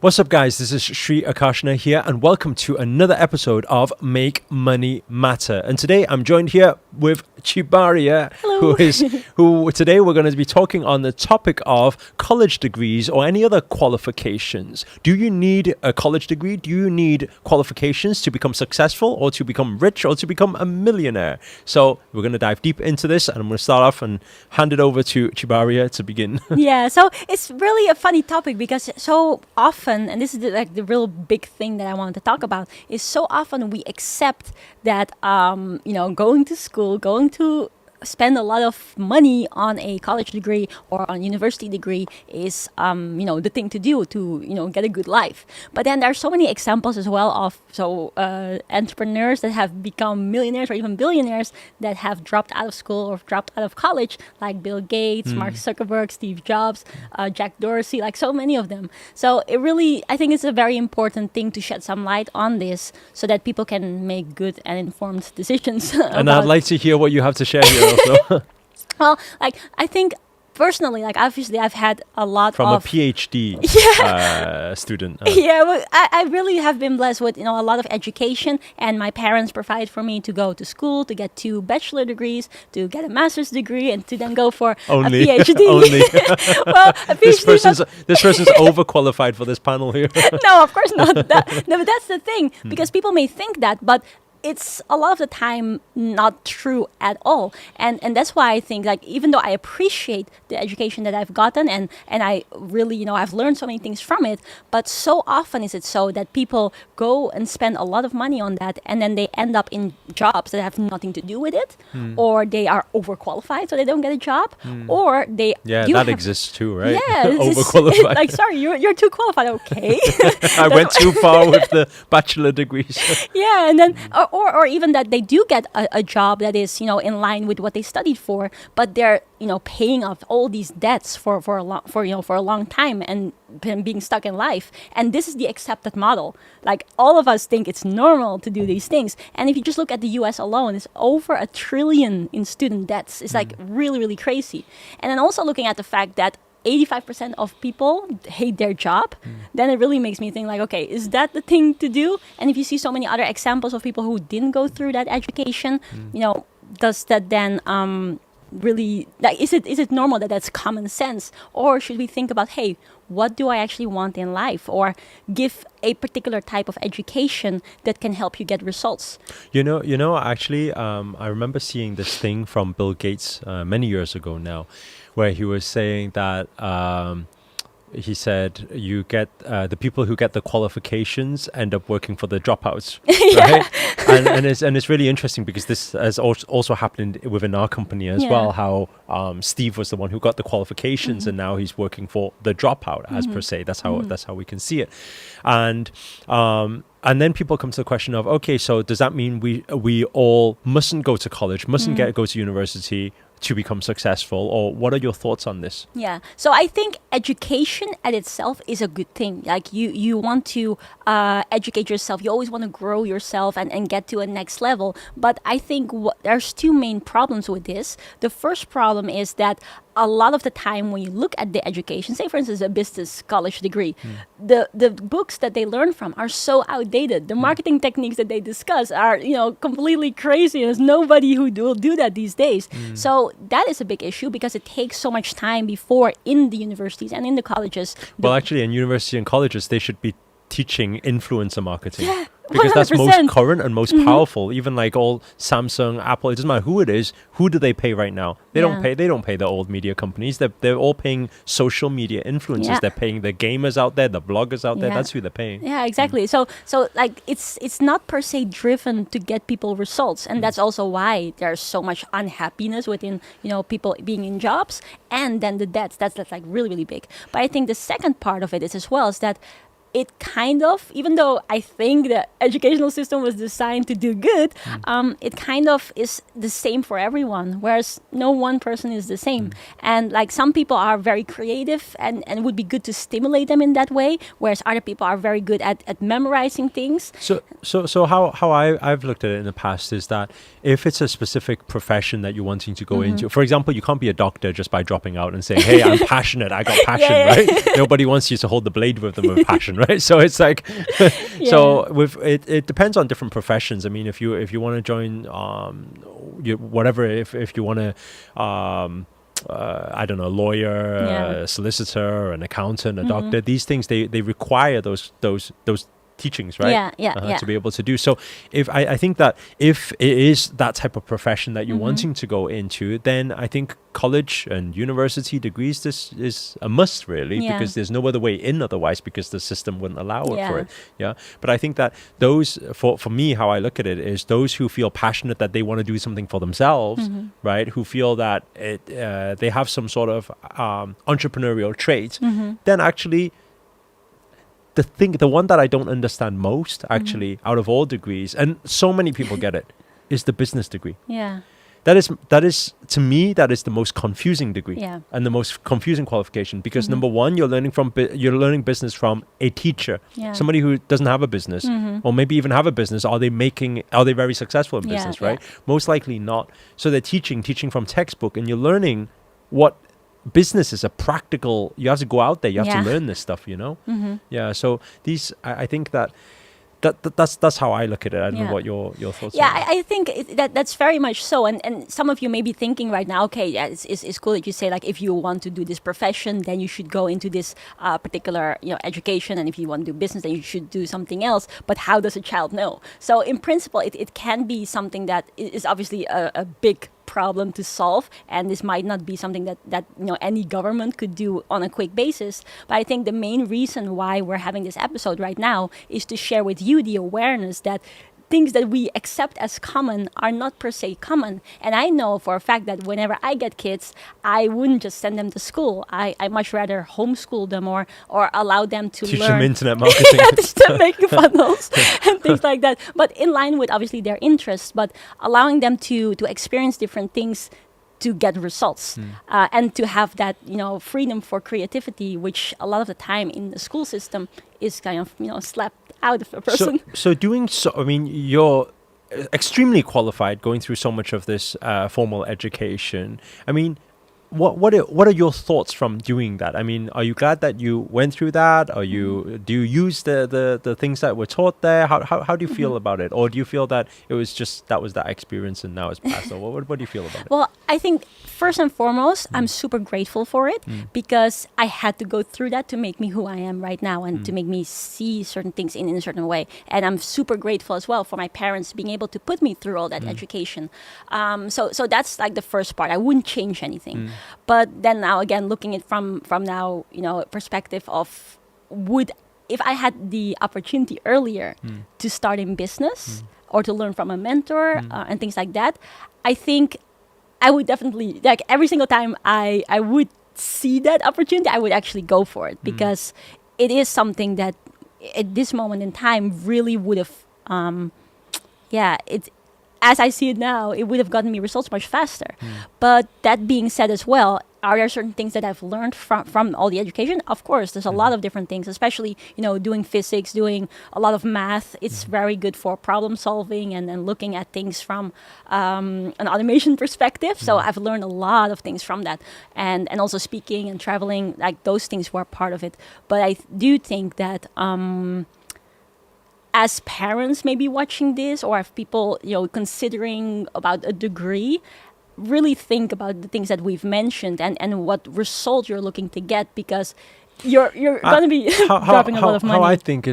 What's up, guys? This is Sri Akarshana here, and welcome to another episode of Make Money Matter. And today I'm joined here with Tjibaria, who today we're going to be talking on the topic of college degrees or any other qualifications. Do you need a college degree? Do you need qualifications to become successful or to become rich or to become a millionaire? So we're going to dive deep into this, and I'm going to start off and hand it over to Tjibaria to begin. Yeah, so it's really a funny topic because so often, and this is the real big thing that I wanted to talk about, is so often we accept that, going to school, going to spend a lot of money on a college degree or on university degree is, the thing to do to, get a good life. But then there are so many examples as well of entrepreneurs that have become millionaires or even billionaires that have dropped out of school or dropped out of college, like Bill Gates, Mark Zuckerberg, Steve Jobs, Jack Dorsey, like so many of them. So I think it's a very important thing to shed some light on this so that people can make good and informed decisions. And I'd like to hear what you have to share here also. Well, I think personally, obviously I've had a lot from of... a PhD student. Well, I really have been blessed with, a lot of education, and my parents provide for me to go to school, to get 2 bachelor degrees, to get a master's degree, and to then go for a PhD. Only. Well, a PhD this person's overqualified for this panel here. No, of course not. No, but that's the thing, because people may think that, but it's a lot of the time not true at all. And that's why I think, even though I appreciate the education that I've gotten and I really, I've learned so many things from it, but so often is it so that people go and spend a lot of money on that, and then they end up in jobs that have nothing to do with it, or they are overqualified so they don't get a job, or they... Yeah, that exists too, right? Yeah. Overqualified. Sorry, you're too qualified, okay. I went too far with the bachelor degrees. Yeah, and then... Or even that they do get a job that is, in line with what they studied for, but they're, paying off all these debts for a long time and being stuck in life. And this is the accepted model. All of us think it's normal to do these things. And if you just look at the US alone, it's over $1 trillion in student debts. It's really, really crazy. And then also looking at the fact that 85% of people hate their job, then it really makes me think okay, is that the thing to do? And if you see so many other examples of people who didn't go through that education, does that then really, is it normal that that's common sense? Or should we think about, hey, what do I actually want in life? Or give a particular type of education that can help you get results? Actually, I remember seeing this thing from Bill Gates many years ago now, where he was saying that he said you get the people who get the qualifications end up working for the dropouts, right? and it's really interesting because this has also happened within our company as well. How Steve was the one who got the qualifications, and now he's working for the dropout, as per se. That's how we can see it, and then people come to the question of, okay, so does that mean we all mustn't go to college, mustn't go to university to become successful? Or what are your thoughts on this? Yeah, so I think education at itself is a good thing. You want to educate yourself. You always want to grow yourself and get to a next level. But I think there's 2 main problems with this. The first problem is that a lot of the time when you look at the education, say for instance a business college degree, the books that they learn from are so outdated. The marketing techniques that they discuss are completely crazy, and there's nobody who will do that these days. So that is a big issue because it takes so much time before in the universities and in the colleges. Well, actually in university and colleges they should be teaching influencer marketing. Yeah. Because 100%. That's most current and most powerful. Even all Samsung, Apple, it doesn't matter who it is. Who do they pay right now? They don't pay the old media companies. They're all paying social media influencers. Yeah. They're paying the gamers out there, the bloggers out there. That's who they're paying. Yeah, exactly. So it's not per se driven to get people results, and that's also why there's so much unhappiness within people being in jobs, and then the debts. That's really, really big. But I think the second part of it is as well is that it kind of, even though I think the educational system was designed to do good, it kind of is the same for everyone, whereas no one person is the same. And some people are very creative and it would be good to stimulate them in that way, whereas other people are very good at memorizing things. So how I've looked at it in the past is that if it's a specific profession that you're wanting to go into, for example, you can't be a doctor just by dropping out and saying, hey, I'm passionate, I got passion, right? Nobody wants you to hold the blade with them with passion, right? right? So it's like, Yeah. so with it depends on different professions. I mean, if you want to join, whatever, if you want to, I don't know, lawyer, Yeah. solicitor, an accountant, a doctor, these things, they require those teachings, right? Yeah, yeah, yeah. To be able to do. So if I think that if it is that type of profession that you're wanting to go into, then I think college and university degrees, this is a must, really, Yeah. because there's no other way in otherwise, because the system wouldn't allow it for Yeah. it. Yeah. But I think that those, for me, how I look at it is those who feel passionate that they want to do something for themselves, right? Who feel that they have some sort of entrepreneurial trait, then actually the one that I don't understand most, actually, out of all degrees, and so many people get it, is the business degree. Yeah. That is to me, that is the most confusing degree. Yeah. And the most confusing qualification, because number one, you're learning business from a teacher, Yeah. somebody who doesn't have a business, or maybe even have a business. Are they very successful in Yeah, business, yeah. right? Most likely not. So they're teaching from textbook, and you're learning what business is, a practical. You have to go out there. You have Yeah. to learn this stuff. Yeah. So these, I think that's how I look at it. I don't Yeah. know what your thoughts Yeah, are. I think that's very much so. And some of you may be thinking right now, okay, yeah, it's cool that you say, like, if you want to do this profession, then you should go into this particular education. And if you want to do business, then you should do something else. But how does a child know? So in principle, it can be something that is obviously a big problem to solve, and this might not be something that any government could do on a quick basis. But I think the main reason why we're having this episode right now is to share with you the awareness that things that we accept as common are not per se common. And I know for a fact that whenever I get kids, I wouldn't just send them to school. I much rather homeschool them or allow them to Teach learn them internet marketing. yeah, teach them making funnels and things like that. But in line with obviously their interests, but allowing them to experience different things to get results and to have that freedom for creativity, which a lot of the time in the school system is kind of slapped out of a person. So doing so, I mean, you're extremely qualified, going through so much of this formal education. I mean, what are your thoughts from doing that? I mean, are you glad that you went through that? Do you use the things that were taught there? How do you feel about it? Or do you feel that it was just that experience and now it's passed? Or what do you feel about it? Well, I think first and foremost, I'm super grateful for it because I had to go through that to make me who I am right now and to make me see certain things in a certain way. And I'm super grateful as well for my parents being able to put me through all that education. So that's like the first part. I wouldn't change anything. But then now again, looking at from now, perspective of if I had the opportunity earlier to start in business or to learn from a mentor and things like that, I think I would definitely, like, every single time I would see that opportunity, I would actually go for it because it is something that at this moment in time really would have, as I see it now, it would have gotten me results much faster. But that being said as well, are there certain things that I've learned from all the education? Of course, there's a lot of different things, especially, doing physics, doing a lot of math. It's very good for problem solving and looking at things from an automation perspective. So I've learned a lot of things from that. And also speaking and traveling, like, those things were part of it. But I do think that as parents maybe watching this, or if people, considering about a degree, really think about the things that we've mentioned and what result you're looking to get, because you're going to be dropping a lot of money. How I think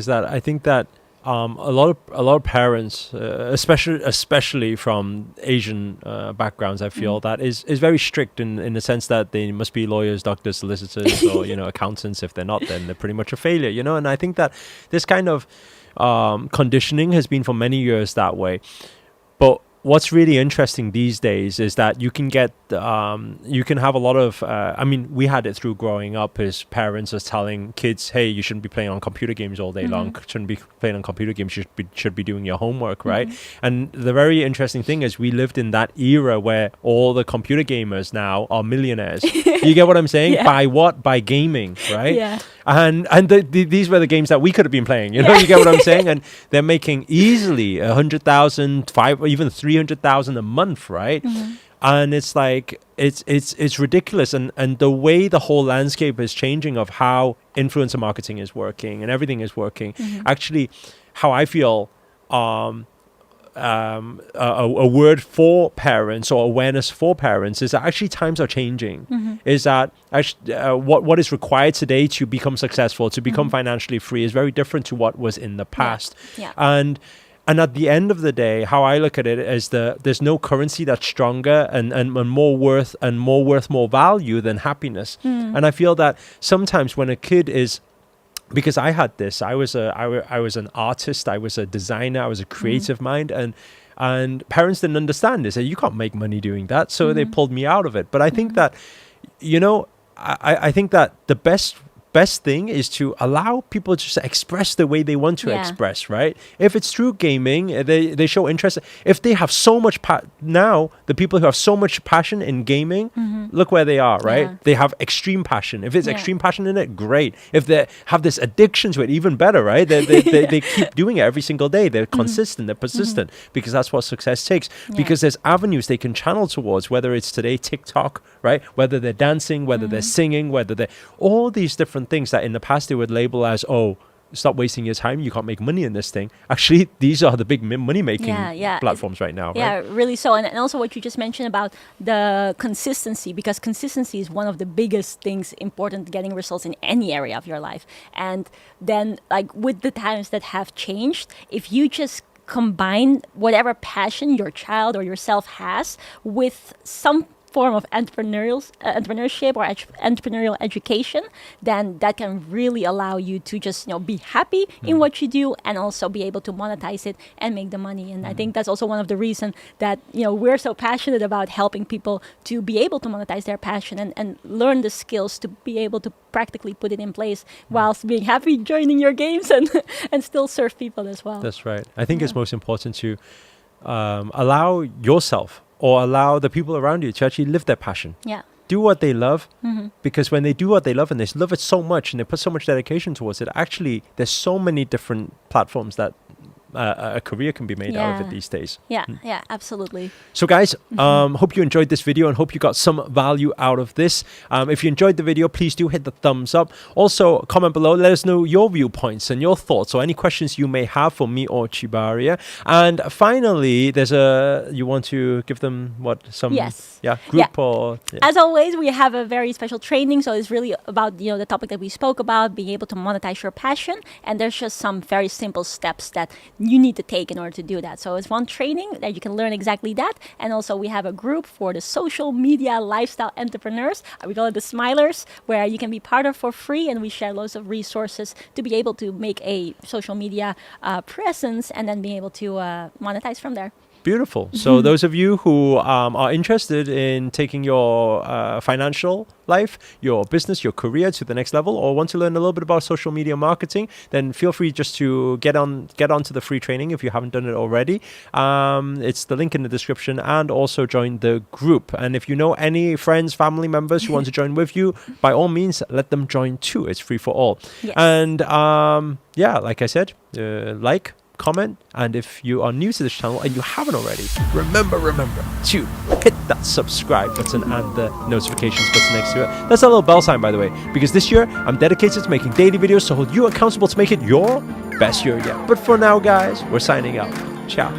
that a lot of parents, especially from Asian backgrounds, I feel that is very strict in the sense that they must be lawyers, doctors, solicitors, or accountants. If they're not, then they're pretty much a failure. And I think that this kind of conditioning has been for many years that way. But what's really interesting these days is that you can get, you can have a lot of, we had it through growing up as parents as telling kids, hey, you shouldn't be playing on computer games all day long, shouldn't be playing on computer games, you should be doing your homework, right? And the very interesting thing is we lived in that era where all the computer gamers now are millionaires. You get what I'm saying? Yeah. By what? By gaming, right? Yeah. And these were the games that we could have been playing, you get what I'm saying? And they're making easily 100,000, even 300,000 a month, right? And it's like it's ridiculous, and the way the whole landscape is changing of how influencer marketing is working and everything is working. Actually, how I feel, a word for parents or awareness for parents is that actually times are changing. Is that actually, what is required today to become successful, to become financially free, is very different to what was in the past. And at the end of the day, how I look at it is there's no currency that's stronger and more worth more value than happiness. And I feel that sometimes when a kid is, because I had this, I was an artist, I was a designer, I was a creative mind, and parents didn't understand this. You can't make money doing that, so they pulled me out of it. But I think that, I think that the best thing is to allow people to just express the way they want to express, right? If it's through gaming, they show interest. If they have so much now, the people who have so much passion in gaming, look where they are, right? They have extreme passion. If it's extreme passion in it, great. If they have this addiction to it, even better, right? They keep doing it every single day. They're consistent, they're persistent, because that's what success takes. Because there's avenues they can channel towards, whether it's today TikTok, right? Whether they're dancing, whether they're singing, whether they're all these different things that in the past they would label as, oh, stop wasting your time, you can't make money in this thing. Actually, these are the big money making platforms right now. Yeah, right? Really so. And also what you just mentioned about the consistency, because consistency is one of the biggest things important getting results in any area of your life. And then, like, with the times that have changed, if you just combine whatever passion your child or yourself has with some form of entrepreneurship or entrepreneurial education, then that can really allow you to just be happy in what you do, and also be able to monetize it and make the money. And I think that's also one of the reasons that we're so passionate about helping people to be able to monetize their passion and learn the skills to be able to practically put it in place whilst being happy joining your games and still serve people as well. That's right. I think it's most important to allow yourself or allow the people around you to actually live their passion. Yeah. Do what they love, because when they do what they love and they love it so much and they put so much dedication towards it, actually there's so many different platforms that a career can be made out of it these days. Yeah, absolutely. So guys, hope you enjoyed this video and hope you got some value out of this. If you enjoyed the video, please do hit the thumbs up. Also, comment below, let us know your viewpoints and your thoughts or any questions you may have for me or Tjibaria. And finally, you want to give them group or... Yeah. As always, we have a very special training, so it's really about the topic that we spoke about, being able to monetize your passion. And there's just some very simple steps that you need to take in order to do that. So it's one training that you can learn exactly that. And also we have a group for the social media lifestyle entrepreneurs. We call it the Smilers, where you can be part of for free, and we share loads of resources to be able to make a social media presence and then be able to monetize from there. Beautiful. So those of you who are interested in taking your financial life, your business, your career to the next level, or want to learn a little bit about social media marketing, then feel free just to get onto the free training if you haven't done it already. It's the link in the description, and also join the group. And if you know any friends, family members who want to join with you, by all means, let them join too. It's free for all. Yes. And like I said, comment, and if you are new to this channel and you haven't already, remember to hit that subscribe button and the notifications button next to it. That's a little bell sign, by the way, because this year I'm dedicated to making daily videos to hold you accountable to make it your best year yet. But for now, guys, we're signing out. Ciao.